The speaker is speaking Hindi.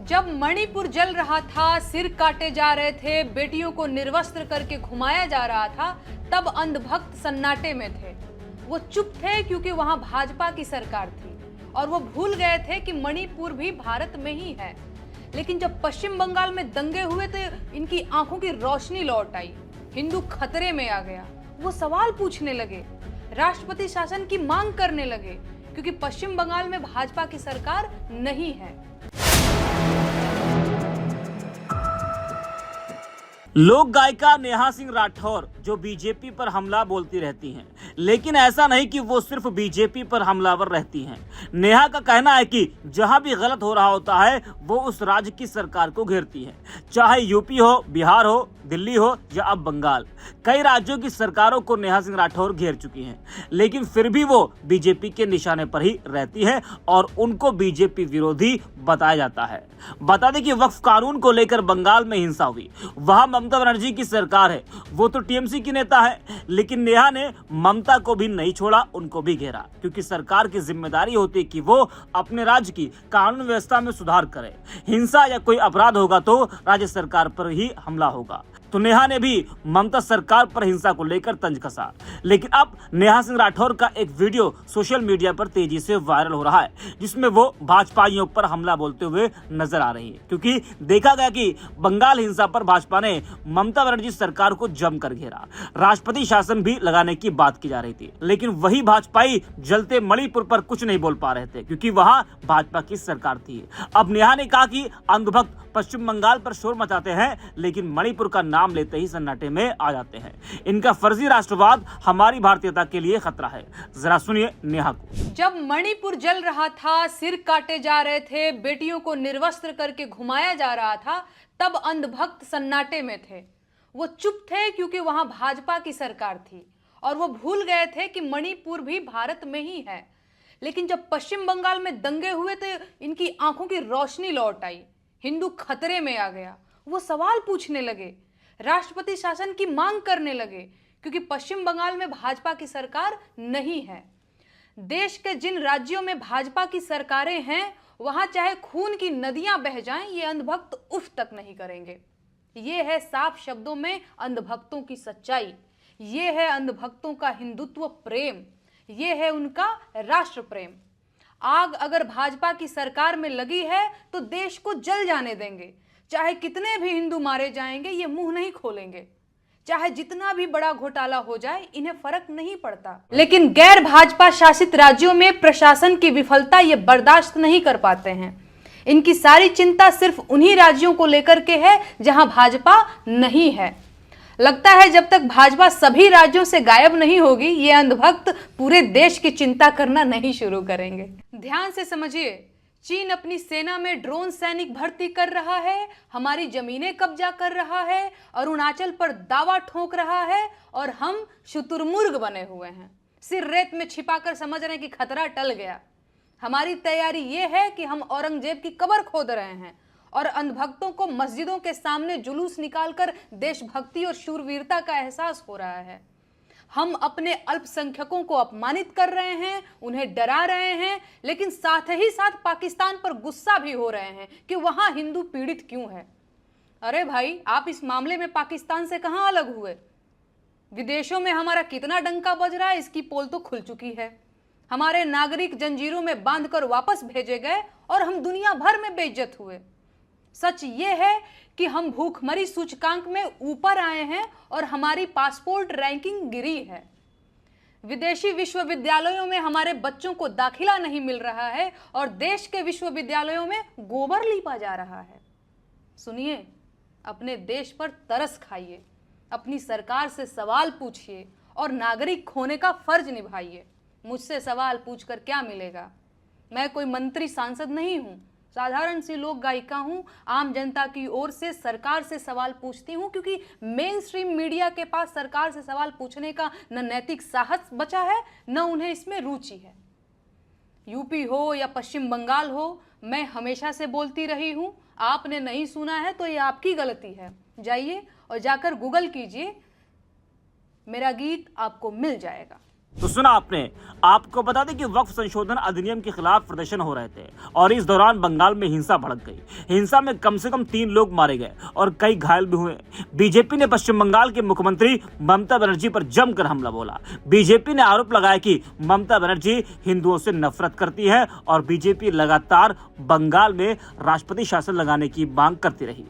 जब मणिपुर जल रहा था, सिर काटे जा रहे थे, बेटियों को निर्वस्त्र करके घुमाया जा रहा था, तब अंधभक्त सन्नाटे में थे। वो चुप थे क्योंकि वहां भाजपा की सरकार थी और वो भूल गए थे कि मणिपुर भी भारत में ही है। लेकिन जब पश्चिम बंगाल में दंगे हुए तो इनकी आंखों की रोशनी लौट आई। हिंदू खतरे में आ गया। वो सवाल पूछने लगे, राष्ट्रपति शासन की मांग करने लगे, क्योंकि पश्चिम बंगाल में भाजपा की सरकार नहीं है। लोक गायिका नेहा सिंह राठौर जो बीजेपी पर हमला बोलती रहती हैं, लेकिन ऐसा नहीं कि वो सिर्फ बीजेपी पर हमलावर रहती हैं। नेहा का कहना है कि जहां भी गलत हो रहा होता है वो उस राज्य की सरकार को घेरती है, चाहे यूपी हो, बिहार हो, दिल्ली हो या अब बंगाल। कई राज्यों की सरकारों को नेहा सिंह राठौर घेर चुकी हैं, लेकिन फिर भी वो बीजेपी के निशाने पर ही रहती है और उनको बीजेपी विरोधी बताया जाता है। बता दें कि वक्फ कानून को लेकर बंगाल में हिंसा हुई। वहां ममता बनर्जी की सरकार है, वो तो टीएमसी की नेता है, लेकिन नेहा ने ममता को भी नहीं छोड़ा, उनको भी घेरा, क्योंकि सरकार की जिम्मेदारी होती है कि वो अपने राज्य की कानून व्यवस्था में सुधार करे। हिंसा या कोई अपराध होगा तो राज्य सरकार पर ही हमला होगा। तो नेहा ने भी ममता सरकार पर हिंसा को लेकर तंज कसा। लेकिन अब नेहा सिंह राठौर का एक वीडियो सोशल मीडिया पर तेजी से वायरल हो रहा है, जिसमें वो भाजपाइयों पर हमला बोलते हुए नजर आ रही है, क्योंकि देखा गया कि बंगाल हिंसा पर भाजपा ने ममता बनर्जी सरकार को जमकर घेरा। राष्ट्रपति शासन भी लगाने की बात की जा रही थी, लेकिन वही भाजपाई जलते मणिपुर पर कुछ नहीं बोल पा रहे थे, क्योंकि वहां भाजपा की सरकार थी। अब नेहा ने कहा कि अंधभक्त पश्चिम बंगाल पर शोर मचाते हैं, लेकिन मणिपुर का नाम लेते ही सन्नाटे में आ जाते हैं। इनका फर्जी राष्ट्रवाद हमारी भारतीयता के लिए खतरा है। जरा सुनिए नेहा को। जब मणिपुर जल रहा था, सिर काटे जा रहे थे, बेटियों को निर्वस्त्र करके घुमाया जा रहा था, तब अंधभक्त सन्नाटे में थे। वो चुप थे क्योंकि वहां भाजपा की सरकार थी और वो भूल गए थे कि मणिपुर भी भारत में ही है। लेकिन जब पश्चिम बंगाल में दंगे हुए तो इनकी आंखों की रोशनी लौट आई। हिंदू खतरे में आ गया। वो सवाल पूछने लगे, राष्ट्रपति शासन की मांग करने लगे, क्योंकि पश्चिम बंगाल में भाजपा की सरकार नहीं है। देश के जिन राज्यों में भाजपा की सरकारें हैं, वहां चाहे खून की नदियां बह जाएं, ये अंधभक्त उफ तक नहीं करेंगे। ये है साफ शब्दों में अंधभक्तों की सच्चाई। ये है अंधभक्तों का हिंदुत्व प्रेम। ये है उनका राष्ट्र प्रेम। आग अगर भाजपा की सरकार में लगी है तो देश को जल जाने देंगे। चाहे कितने भी हिंदू मारे जाएंगे, ये मुंह नहीं खोलेंगे। चाहे जितना भी बड़ा घोटाला हो जाए, इन्हें फर्क नहीं पड़ता। लेकिन गैर भाजपा शासित राज्यों में प्रशासन की विफलता ये बर्दाश्त नहीं कर पाते हैं। इनकी सारी चिंता सिर्फ उन्हीं राज्यों को लेकर के है जहां भाजपा नहीं है। लगता है जब तक भाजपा सभी राज्यों से गायब नहीं होगी, ये अंधभक्त पूरे देश की चिंता करना नहीं शुरू करेंगे। ध्यान से समझिए, चीन अपनी सेना में ड्रोन सैनिक भर्ती कर रहा है, हमारी जमीनें कब्जा कर रहा है, अरुणाचल पर दावा ठोक रहा है, और हम शुतुरमुर्ग बने हुए हैं। सिर रेत में छिपाकर समझ रहे हैं कि खतरा टल गया। हमारी तैयारी ये है कि हम औरंगजेब की कब्र खोद रहे हैं और अंधभक्तों को मस्जिदों के सामने जुलूस निकालकर देशभक्ति और शूरवीरता का एहसास हो रहा है। हम अपने अल्पसंख्यकों को अपमानित कर रहे हैं, उन्हें डरा रहे हैं, लेकिन साथ ही साथ पाकिस्तान पर गुस्सा भी हो रहे हैं कि वहां हिंदू पीड़ित क्यों है। अरे भाई, आप इस मामले में पाकिस्तान से कहां अलग हुए? विदेशों में हमारा कितना डंका बज रहा है, इसकी पोल तो खुल चुकी है। हमारे नागरिक जंजीरों में बांधकर वापस भेजे गए और हम दुनिया भर में बेइज्जत हुए। सच ये है कि हम भूखमरी सूचकांक में ऊपर आए हैं और हमारी पासपोर्ट रैंकिंग गिरी है। विदेशी विश्वविद्यालयों में हमारे बच्चों को दाखिला नहीं मिल रहा है और देश के विश्वविद्यालयों में गोबर लीपा जा रहा है। सुनिए, अपने देश पर तरस खाइए, अपनी सरकार से सवाल पूछिए और नागरिक होने का फर्ज निभाइए। मुझसे सवाल पूछकर क्या मिलेगा? मैं कोई मंत्री सांसद नहीं हूं, साधारण सी लोक गायिका हूं। आम जनता की ओर से सरकार से सवाल पूछती हूं, क्योंकि मेन स्ट्रीम मीडिया के पास सरकार से सवाल पूछने का न नैतिक साहस बचा है, न उन्हें इसमें रुचि है। यूपी हो या पश्चिम बंगाल हो, मैं हमेशा से बोलती रही हूं। आपने नहीं सुना है तो ये आपकी गलती है। जाइए और जाकर गूगल कीजिए, मेरा गीत आपको मिल जाएगा। तो सुना आपने। आपको बता दें कि वक्फ संशोधन अधिनियम के खिलाफ प्रदर्शन हो रहे थे और इस दौरान बंगाल में हिंसा भड़क गई। हिंसा में कम से कम 3 लोग मारे गए और कई घायल भी हुए। बीजेपी ने पश्चिम बंगाल के मुख्यमंत्री ममता बनर्जी पर जमकर हमला बोला। बीजेपी ने आरोप लगाया कि ममता बनर्जी हिंदुओं से नफरत करती है और बीजेपी लगातार बंगाल में राष्ट्रपति शासन लगाने की मांग करती रही।